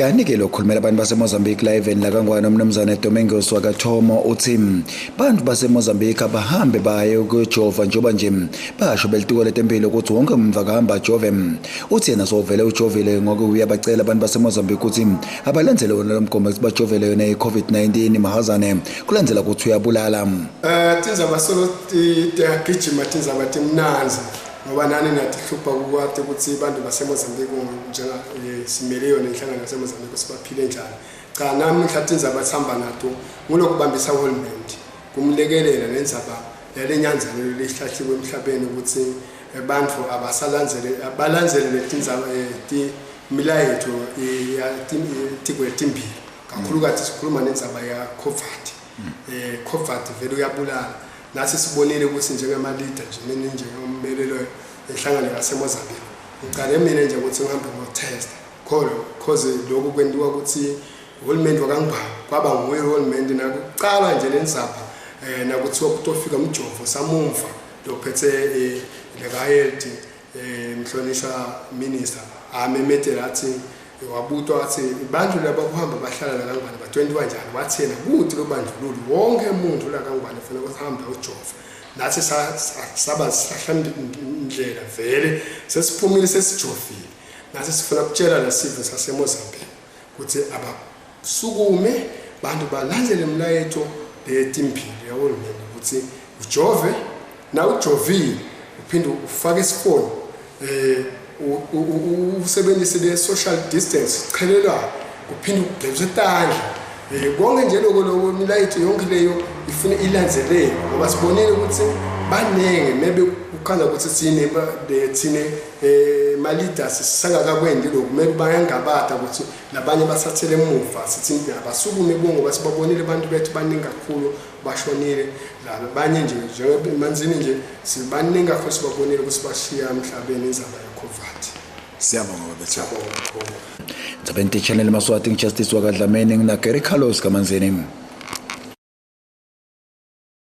kanike lokhulumela abantu baseMozambique live la kangwana umnumzane Domingos waka thomo uthi bantu baseMozambique abahambe baye ukujova njoba nje basho belitiko letempilo ukuthi wonke umuntu akahamba jove. Uthi yena sovele ujovile ngoku uyabacela abantu baseMozambique ukuthi abalandzele wona lo mgomo ukuthi bajovele yona iCovid-19 mahazane kulandzela ukuthi uyabulala. Tindzaba solo tiyagijima tindzaba timnanzi ngoba nani natihlupha kukwati ukuthi abantu baseMozambique njenga simeleyo nenhlangano yaseMozambique sibaphile njani. Cha nami mhla indzaba sihamba nato ngulokubambisa uhulumeni kumlekelela nendzaba yalenyanzelo lehlahliwe emhlabeni ukuthi abantu abalandzele letindzaba imilayeto yetikwetimbili kakhulukazi sikhuluma nendzaba ya COVID vele uyabulala. Nasi sibonile ukuthi njengama-leader nje njengommelelo enhlangano yaseMozambique ngicale mina nje ukuthi ngihambe ngo-test cause lokhu kwentiwa ukuthi uhulumeni wakangibaba kwaba nguye uhulumeni nakuqala nje lendzaba nakuthiwa kutofika umjovo samumva lophethe leka-health mhlonishwa minister amemethela athi wabutwa athi bantu laba kuhamba bahlala la kangwane ba-21 njani bathena kuthi lo bandlululo wonke umuntu la kangwane kufanele ukuthi ahambe ujova. Nathi saba sahlandlela vele sesiphumile sesijovile. Nathi sifuna ukutshela lesifo saseMozambique ukuthi abasukume bantu balandzele imilayeto letimbili yahulumeni ukuthi ujove na ujovile uphinde ufake isifoni usebenzise le social distance chelelwa kuphinde ugezwe tandla konke nje lokho imilayeto yonke leyo ifuna ilandzeleke ngoba sibonile ukuthi banenge maybe ukhanza ukuthi sine ma-leaders sangakakwendi lokhu maybe bayangabata ukuthi labanye basathele emuva sithi abasukume ngoba sibabonile abantu bethu baningi kakhulu bashonile labanye nje njengemanzini nje sibaningi kakhulu sibabonile ukuthi bashiya emhlabeni indzaba ya-COVID. Siyabonga bethabo. Tsabente channel Maswati Justice wakadlameni na Gary Carlos kamanzini.